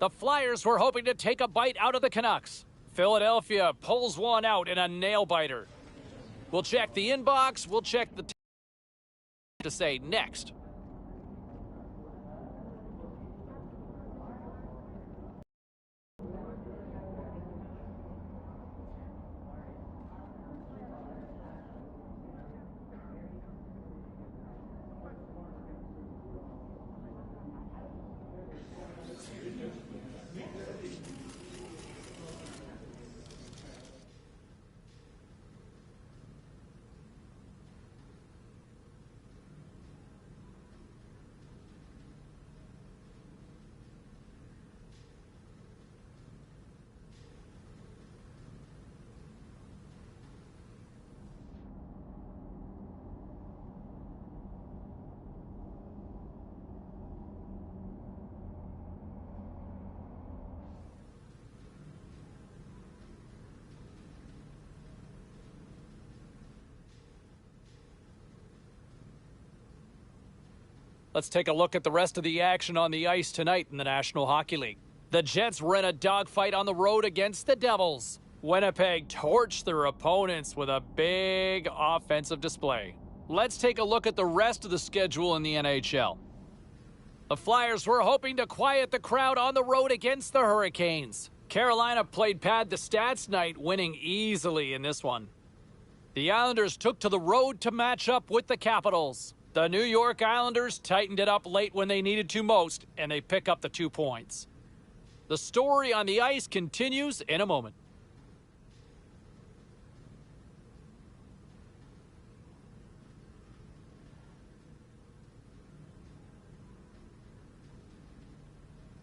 The Flyers were hoping to take a bite out of the Canucks. Philadelphia pulls one out in a nail-biter. We'll check the inbox. We'll check the to say next. Let's take a look at the rest of the action on the ice tonight in the National Hockey League. The Jets were in a dogfight on the road against the Devils. Winnipeg torched their opponents with a big offensive display. Let's take a look at the rest of the schedule in the NHL. The Flyers were hoping to quiet the crowd on the road against the Hurricanes. Carolina played pad the stats night, winning easily in this one. The Islanders took to the road to match up with the Capitals. The New York Islanders tightened it up late when they needed to most, and they pick up the 2 points. The story on the ice continues in a moment.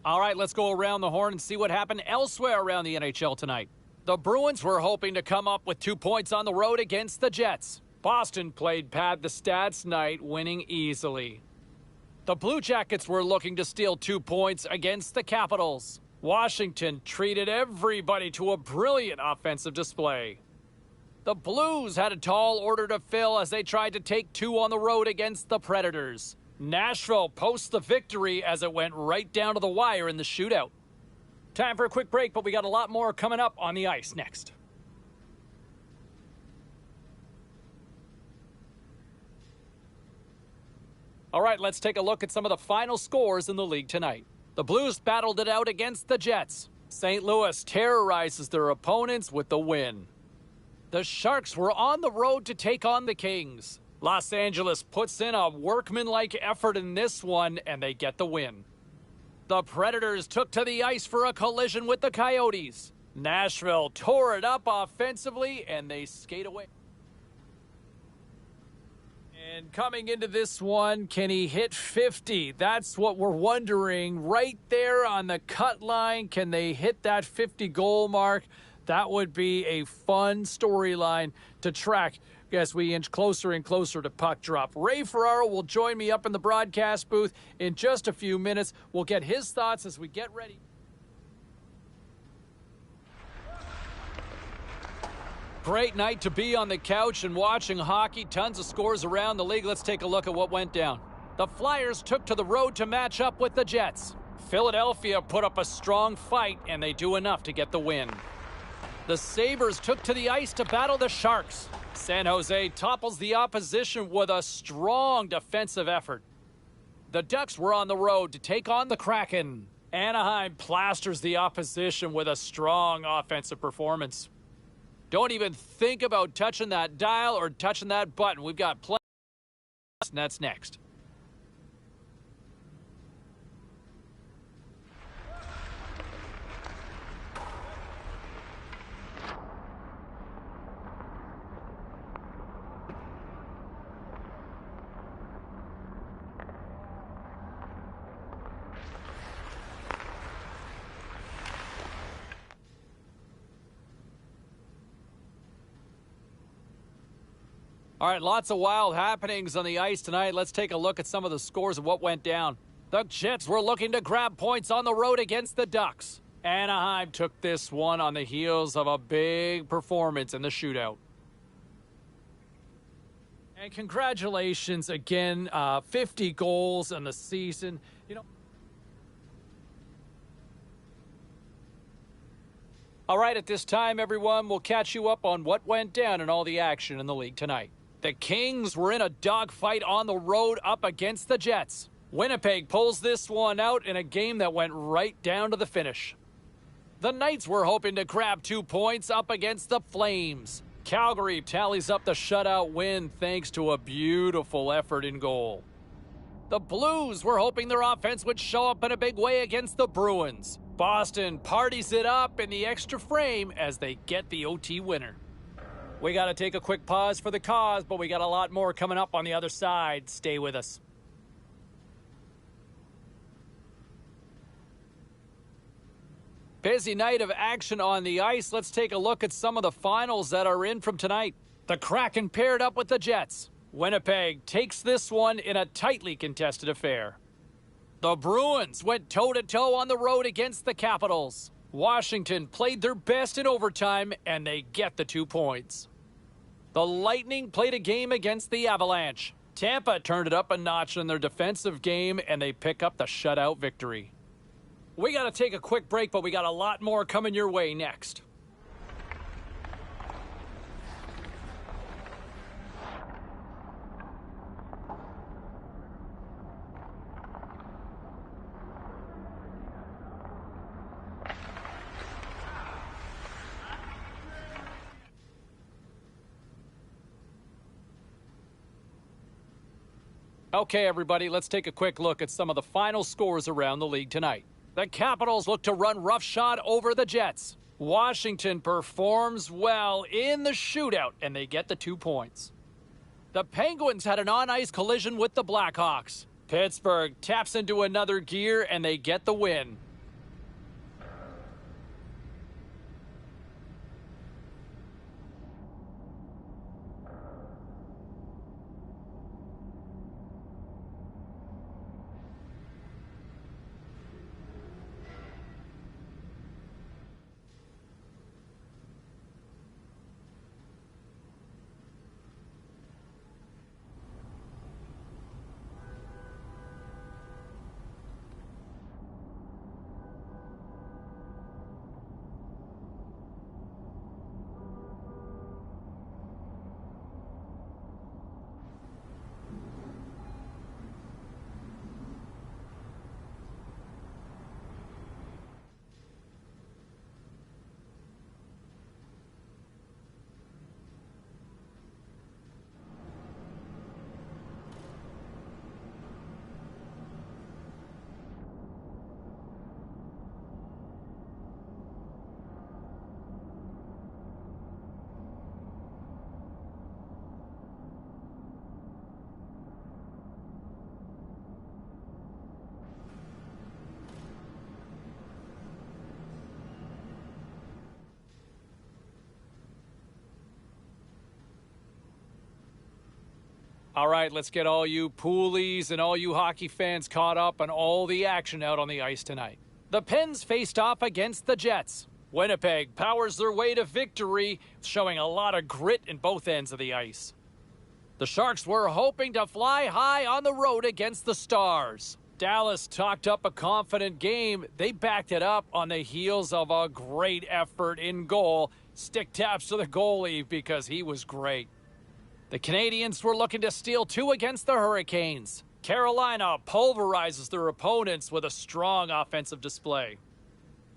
All right, let's go around the horn and see what happened elsewhere around the NHL tonight. The Bruins were hoping to come up with 2 points on the road against the Jets. Boston played pad the stats night, winning easily. The Blue Jackets were looking to steal 2 points against the Capitals. Washington treated everybody to a brilliant offensive display. The Blues had a tall order to fill as they tried to take 2 on the road against the Predators. Nashville posts the victory as it went right down to the wire in the shootout. Time for a quick break, but we got a lot more coming up on the ice next. All right, let's take a look at some of the final scores in the league tonight. The Blues battled it out against the Jets. St. Louis terrorizes their opponents with the win. The Sharks were on the road to take on the Kings. Los Angeles puts in a workmanlike effort in this one, and they get the win. The Predators took to the ice for a collision with the Coyotes. Nashville tore it up offensively, and they skate away. And coming into this one, can he hit 50? That's what we're wondering. Right there on the cut line, can they hit that 50-goal mark? That would be a fun storyline to track as we inch closer and closer to puck drop. Ray Ferraro will join me up in the broadcast booth in just a few minutes. We'll get his thoughts as we get ready. Great night to be on the couch and watching hockey. Tons of scores around the league. Let's take a look at what went down. The Flyers took to the road to match up with the Jets. Philadelphia put up a strong fight, and they do enough to get the win. The Sabres took to the ice to battle the Sharks. San Jose topples the opposition with a strong defensive effort. The Ducks were on the road to take on the Kraken. Anaheim plasters the opposition with a strong offensive performance. Don't even think about touching that dial or touching that button. We've got plenty, and that's next. All right, lots of wild happenings on the ice tonight. Let's take a look at some of the scores of what went down. The Jets were looking to grab points on the road against the Ducks. Anaheim took this one on the heels of a big performance in the shootout. And congratulations again, 50 goals in the season. You know, All right, at this time, everyone, we'll catch you up on what went down in all the action in the league tonight. The Kings were in a dogfight on the road up against the Jets. Winnipeg pulls this one out in a game that went right down to the finish. The Knights were hoping to grab 2 points up against the Flames. Calgary tallies up the shutout win thanks to a beautiful effort in goal. The Blues were hoping their offense would show up in a big way against the Bruins. Boston parties it up in the extra frame as they get the OT winner. We got to take a quick pause for the cause, but we got a lot more coming up on the other side. Stay with us. Busy night of action on the ice. Let's take a look at some of the finals that are in from tonight. The Kraken paired up with the Jets. Winnipeg takes this one in a tightly contested affair. The Bruins went toe-to-toe on the road against the Capitals. Washington played their best in overtime, and they get the 2 points. The Lightning played a game against the Avalanche. Tampa turned it up a notch in their defensive game, and they pick up the shutout victory. We got to take a quick break, but we got a lot more coming your way next. Okay, everybody, let's take a quick look at some of the final scores around the league tonight. The Capitals look to run roughshod over the Jets. Washington performs well in the shootout, and they get the 2 points. The Penguins had an on-ice collision with the Blackhawks. Pittsburgh taps into another gear, and they get the win. All right, let's get all you poolies and all you hockey fans caught up on all the action out on the ice tonight. The Pens faced off against the Jets. Winnipeg powers their way to victory, showing a lot of grit in both ends of the ice. The Sharks were hoping to fly high on the road against the Stars. Dallas talked up a confident game. They backed it up on the heels of a great effort in goal. Stick taps to the goalie because he was great. The Canadiens were looking to steal 2 against the Hurricanes. Carolina pulverizes their opponents with a strong offensive display.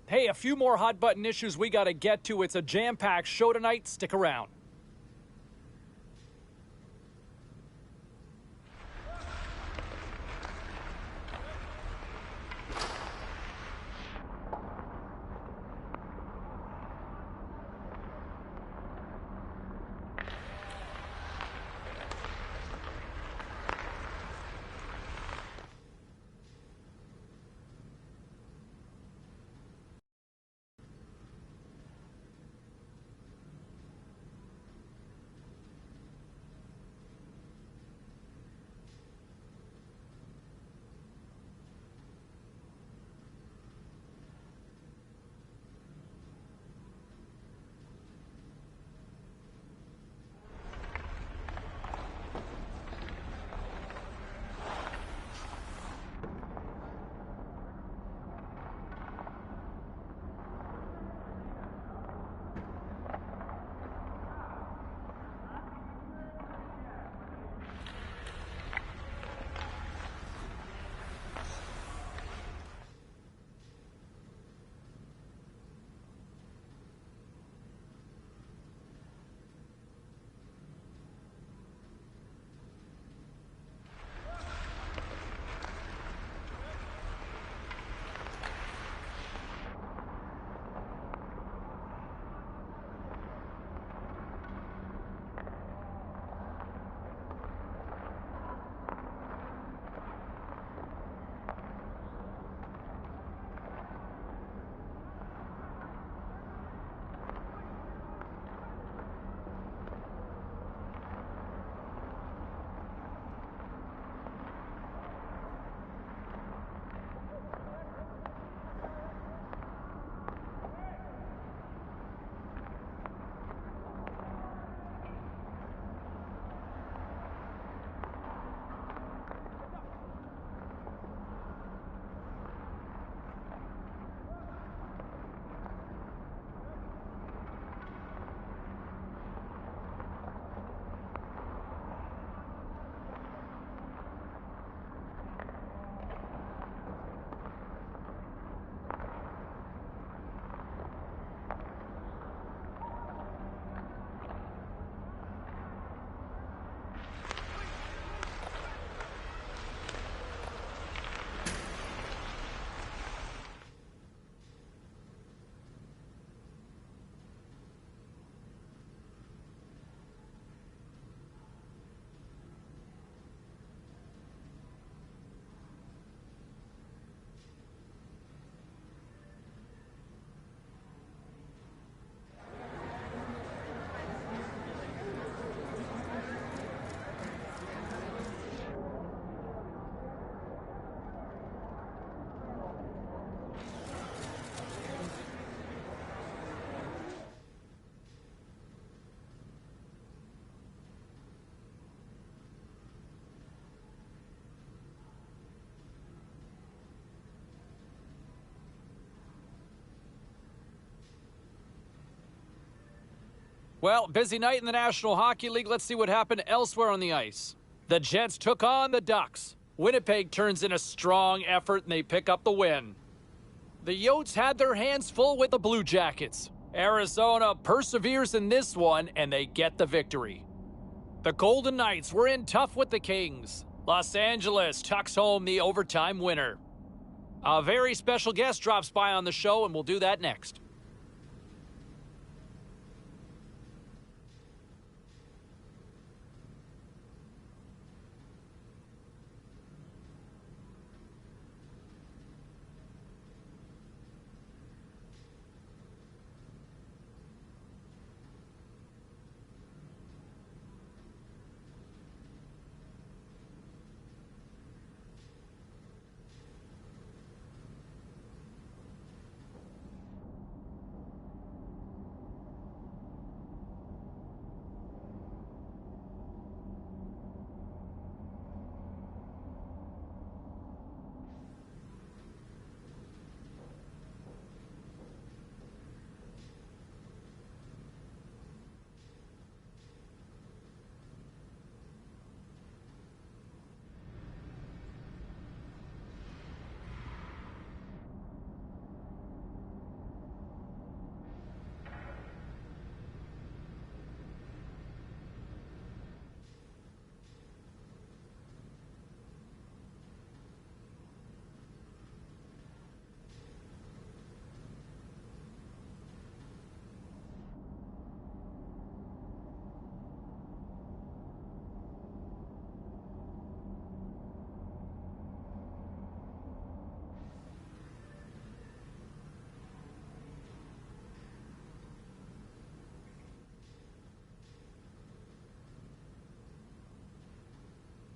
Hey, a few more hot-button issues we got to get to. It's a jam-packed show tonight. Stick around. Well, busy night in the National Hockey League. Let's see what happened elsewhere on the ice. The Jets took on the Ducks. Winnipeg turns in a strong effort and they pick up the win. The Yotes had their hands full with the Blue Jackets. Arizona perseveres in this one and they get the victory. The Golden Knights were in tough with the Kings. Los Angeles tucks home the overtime winner. A very special guest drops by on the show and we'll do that next.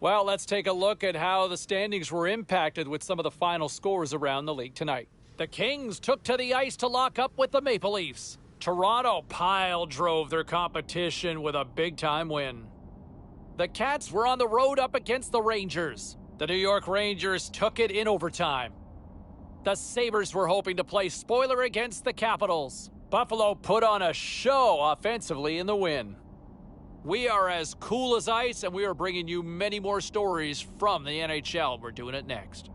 Well, let's take a look at how the standings were impacted with some of the final scores around the league tonight. The Kings took to the ice to lock up with the Maple Leafs. Toronto pile drove their competition with a big-time win. The Cats were on the road up against the Rangers. The New York Rangers took it in overtime. The Sabres were hoping to play spoiler against the Capitals. Buffalo put on a show offensively in the win. We are as cool as ice, and we are bringing you many more stories from the NHL. We're doing it next.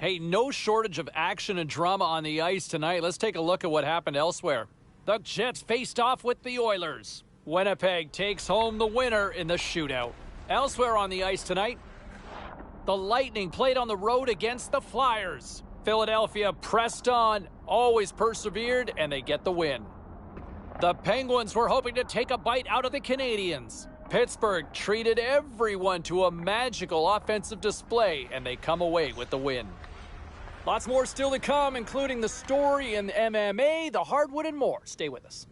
Hey, no shortage of action and drama on the ice tonight. Let's take a look at what happened elsewhere. The Jets faced off with the Oilers. Winnipeg takes home the winner in the shootout. Elsewhere on the ice tonight, the Lightning played on the road against the Flyers. Philadelphia pressed on, always persevered, and they get the win. The Penguins were hoping to take a bite out of the Canadiens. Pittsburgh treated everyone to a magical offensive display, and they come away with the win. Lots more still to come, including the story in MMA, the hardwood, and more. Stay with us.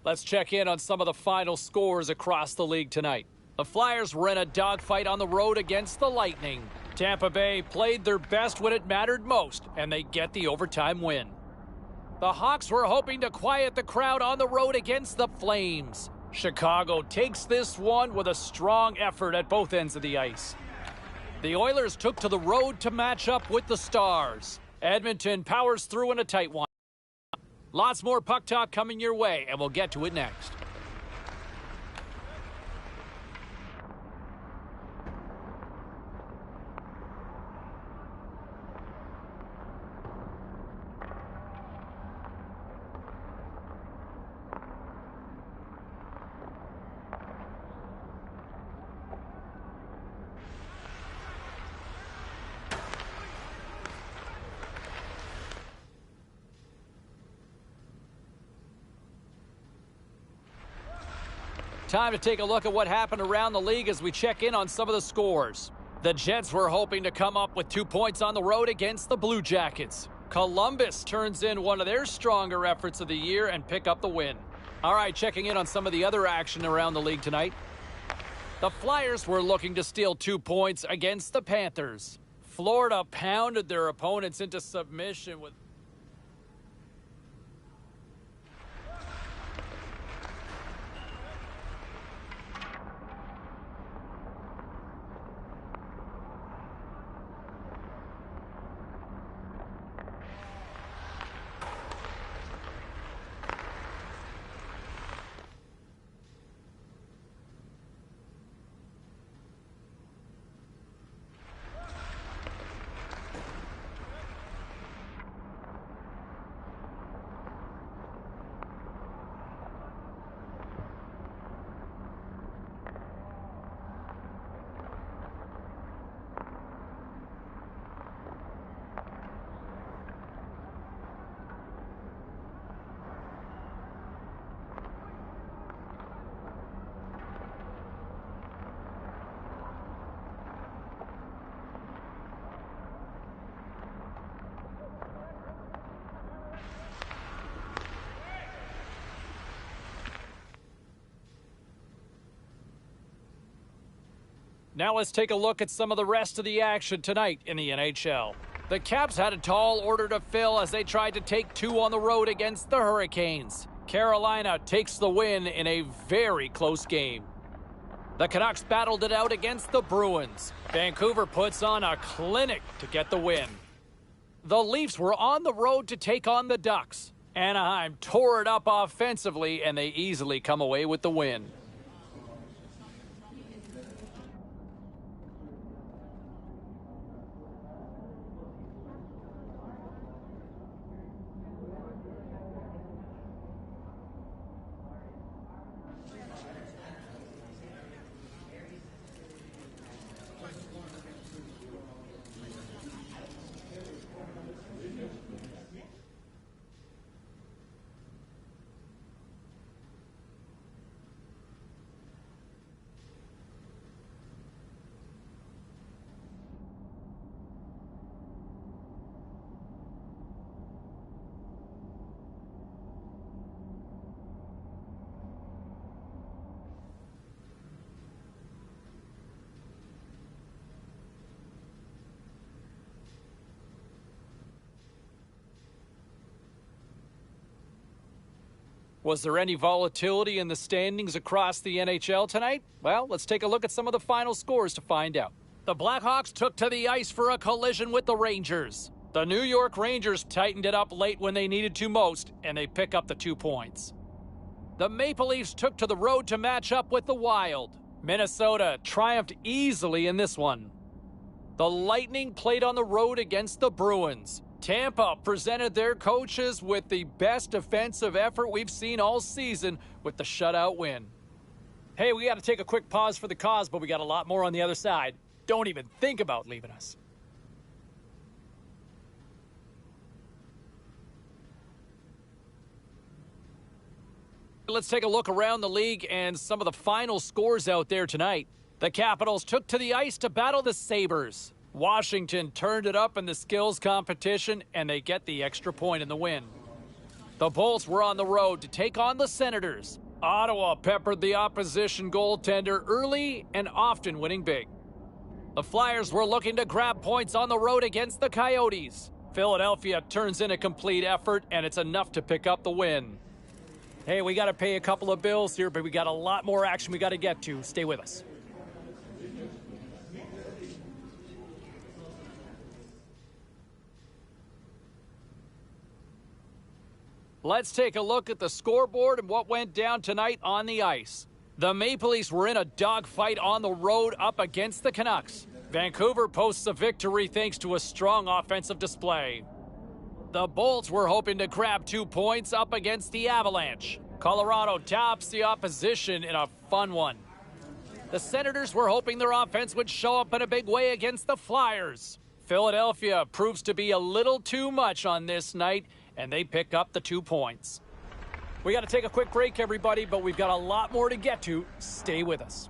Let's check in on some of the final scores across the league tonight. The Flyers were in a dogfight on the road against the Lightning. Tampa Bay played their best when it mattered most, and they get the overtime win. The Hawks were hoping to quiet the crowd on the road against the Flames. Chicago takes this one with a strong effort at both ends of the ice. The Oilers took to the road to match up with the Stars. Edmonton powers through in a tight one. Lots more puck talk coming your way, and we'll get to it next. Time to take a look at what happened around the league as we check in on some of the scores. The Jets were hoping to come up with 2 points on the road against the Blue Jackets. Columbus turns in one of their stronger efforts of the year and pick up the win. All right, checking in on some of the other action around the league tonight. The Flyers were looking to steal 2 points against the Panthers. Florida pounded their opponents into submission with... Now let's take a look at some of the rest of the action tonight in the NHL. The Caps had a tall order to fill as they tried to take 2 on the road against the Hurricanes. Carolina takes the win in a very close game. The Canucks battled it out against the Bruins. Vancouver puts on a clinic to get the win. The Leafs were on the road to take on the Ducks. Anaheim tore it up offensively, and they easily come away with the win. Was there any volatility in the standings across the NHL tonight? Well, let's take a look at some of the final scores to find out. The Blackhawks took to the ice for a collision with the Rangers. The New York Rangers tightened it up late when they needed to most, and they pick up the 2 points. The Maple Leafs took to the road to match up with the Wild. Minnesota triumphed easily in this one. The Lightning played on the road against the Bruins. Tampa presented their coaches with the best defensive effort we've seen all season with the shutout win. Hey, we got to take a quick pause for the cause, but we got a lot more on the other side. Don't even think about leaving us. Let's take a look around the league and some of the final scores out there tonight. The Capitals took to the ice to battle the Sabres. Washington turned it up in the skills competition, and they get the extra point in the win. The Bolts were on the road to take on the Senators. Ottawa peppered the opposition goaltender early and often winning big. The Flyers were looking to grab points on the road against the Coyotes. Philadelphia turns in a complete effort, and it's enough to pick up the win. Hey, we got to pay a couple of bills here, but we got a lot more action we got to get to. Stay with us. Let's take a look at the scoreboard and what went down tonight on the ice. The Maple Leafs were in a dogfight on the road up against the Canucks. Vancouver posts a victory thanks to a strong offensive display. The Bolts were hoping to grab 2 points up against the Avalanche. Colorado tops the opposition in a fun one. The Senators were hoping their offense would show up in a big way against the Flyers. Philadelphia proves to be a little too much on this night, and they pick up the 2 points. We got to take a quick break, everybody, but we've got a lot more to get to. Stay with us.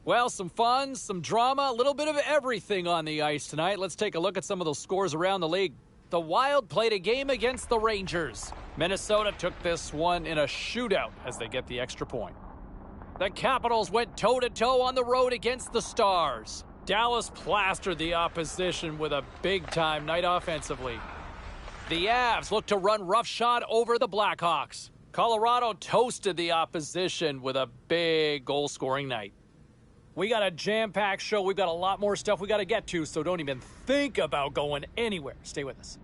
Well, some fun, some drama, a little bit of everything on the ice tonight. Let's take a look at some of those scores around the league. The Wild played a game against the Rangers. Minnesota took this one in a shootout as they get the extra point. The Capitals went toe-to-toe on the road against the Stars. Dallas plastered the opposition with a big-time night offensively. The Avs looked to run roughshod over the Blackhawks. Colorado toasted the opposition with a big goal-scoring night. We got a jam-packed show. We've got a lot more stuff we got to get to, so don't even think about going anywhere. Stay with us.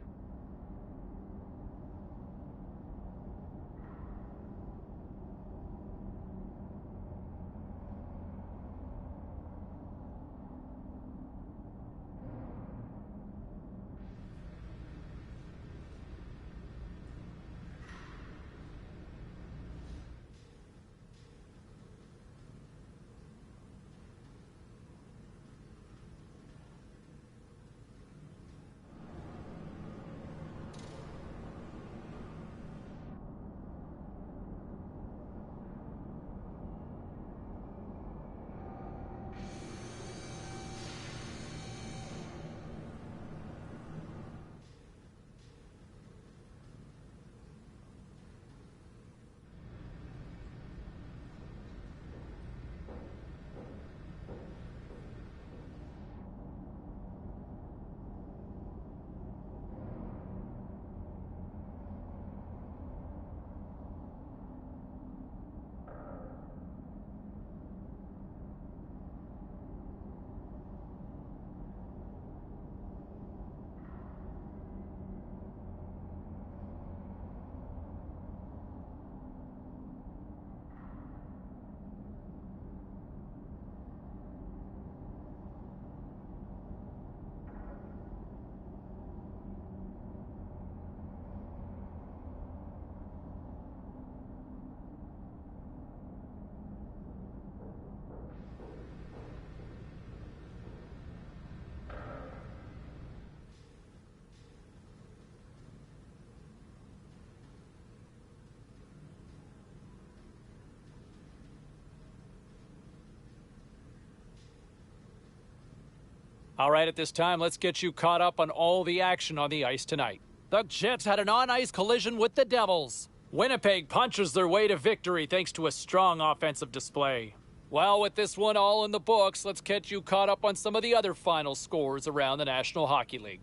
All right, at this time, let's get you caught up on all the action on the ice tonight. The Jets had an on-ice collision with the Devils. Winnipeg punches their way to victory thanks to a strong offensive display. Well, with this one all in the books, let's get you caught up on some of the other final scores around the National Hockey League.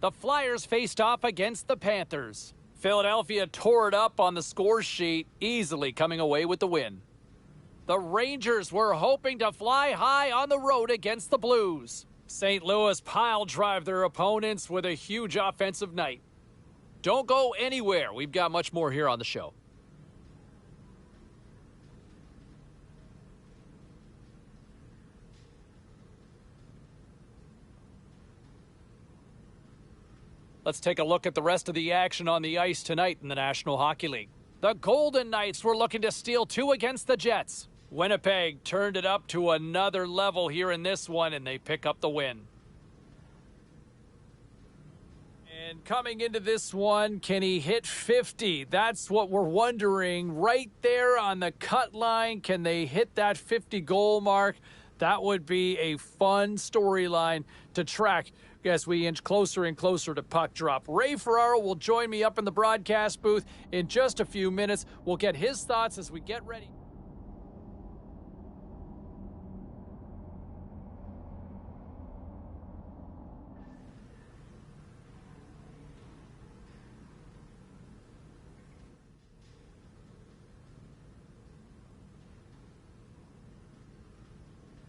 The Flyers faced off against the Panthers. Philadelphia tore it up on the score sheet, easily coming away with the win. The Rangers were hoping to fly high on the road against the Blues. St. Louis pile-drive their opponents with a huge offensive night. Don't go anywhere. We've got much more here on the show. Let's take a look at the rest of the action on the ice tonight in the National Hockey League. The Golden Knights were looking to steal two against the Jets. Winnipeg turned it up to another level here in this one, and they pick up the win. And coming into this one, can he hit 50? That's what we're wondering. Right there on the cut line, can they hit that 50-goal mark? That would be a fun storyline to track as we inch closer and closer to puck drop. Ray Ferraro will join me up in the broadcast booth in just a few minutes. We'll get his thoughts as we get ready.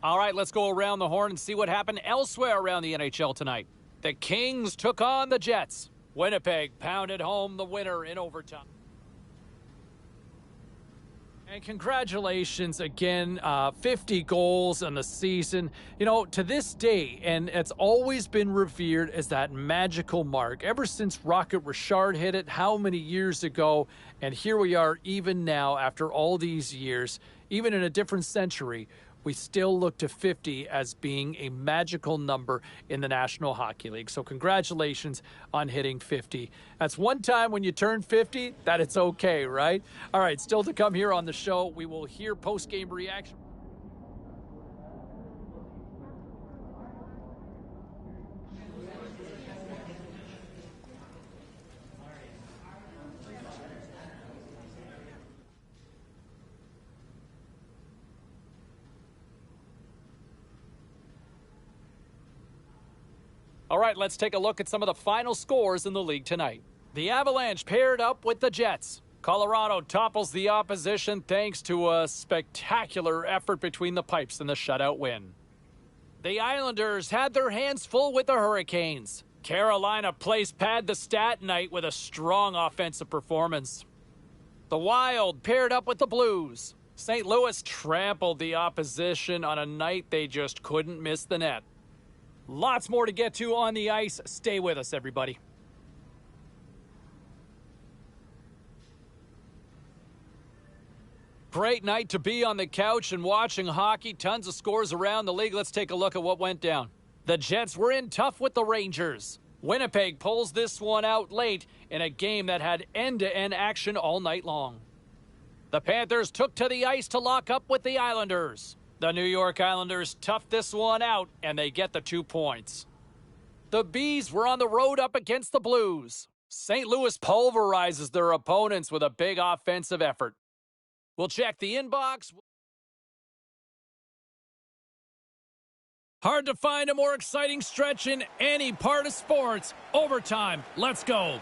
All right, let's go around the horn and see what happened elsewhere around the NHL tonight. The Kings took on the Jets. Winnipeg pounded home the winner in overtime. And congratulations again, 50 goals in the season. You know, to this day, and it's always been revered as that magical mark. Ever since Rocket Richard hit it, how many years ago? And here we are even now after all these years, even in a different century, we still look to 50 as being a magical number in the National Hockey League. So congratulations on hitting 50. That's one time when you turn 50 that it's okay, right? All right, still to come here on the show, we will hear post-game reaction. All right, let's take a look at some of the final scores in the league tonight. The Avalanche paired up with the Jets. Colorado topples the opposition thanks to a spectacular effort between the pipes in the shutout win. The Islanders had their hands full with the Hurricanes. Carolina placed pad the stat night with a strong offensive performance. The Wild paired up with the Blues. St. Louis trampled the opposition on a night they just couldn't miss the net. Lots more to get to on the ice. Stay with us, everybody. Great night to be on the couch and watching hockey. Tons of scores around the league. Let's take a look at what went down. The Jets were in tough with the Rangers. Winnipeg pulls this one out late in a game that had end-to-end action all night long. The Panthers took to the ice to lock up with the Islanders. The New York Islanders toughed this one out, and they get the 2 points. The Bees were on the road up against the Blues. St. Louis pulverizes their opponents with a big offensive effort. We'll check the inbox. Hard to find a more exciting stretch in any part of sports. Overtime. Let's go.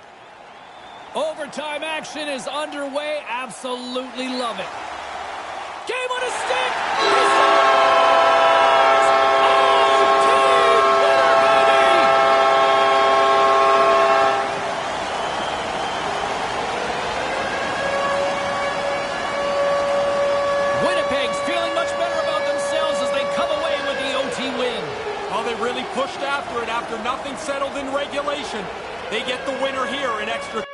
Overtime action is underway. Absolutely love it. Game on a stick. Winnipeg's feeling much better about themselves as they come away with the OT win. Oh, they really pushed after it after nothing settled in regulation. They get the winner here in extra.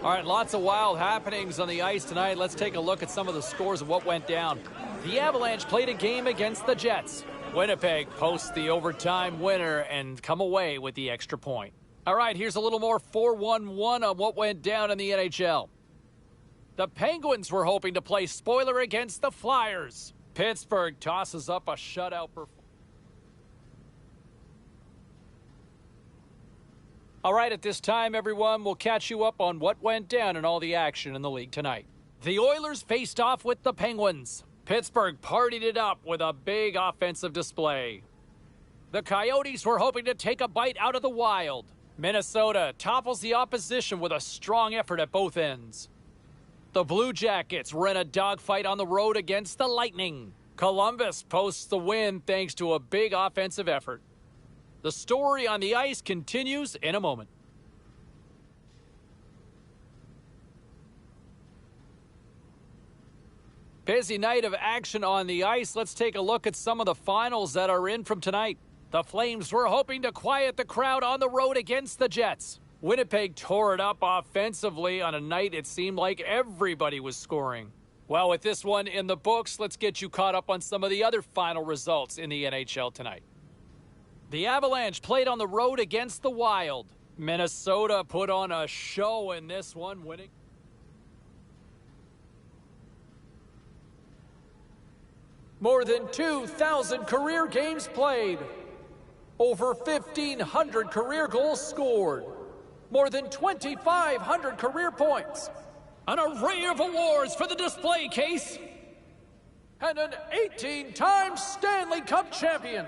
All right, lots of wild happenings on the ice tonight. Let's take a look at some of the scores of what went down. The Avalanche played a game against the Jets. Winnipeg posts the overtime winner and come away with the extra point. All right, here's a little more 4-1-1 on what went down in the NHL. The Penguins were hoping to play spoiler against the Flyers. Pittsburgh tosses up a shutout performance. All right, at this time, everyone, we'll catch you up on what went down in all the action in the league tonight. The Oilers faced off with the Penguins. Pittsburgh partied it up with a big offensive display. The Coyotes were hoping to take a bite out of the Wild. Minnesota topples the opposition with a strong effort at both ends. The Blue Jackets were in a dogfight on the road against the Lightning. Columbus posts the win thanks to a big offensive effort. The story on the ice continues in a moment. Busy night of action on the ice. Let's take a look at some of the finals that are in from tonight. The Flames were hoping to quiet the crowd on the road against the Jets. Winnipeg tore it up offensively on a night it seemed like everybody was scoring. Well, with this one in the books, let's get you caught up on some of the other final results in the NHL tonight. The Avalanche played on the road against the Wild. Minnesota put on a show in this one, winning. More than 2,000 career games played. Over 1,500 career goals scored. More than 2,500 career points. An array of awards for the display case. And an 18-time Stanley Cup champion.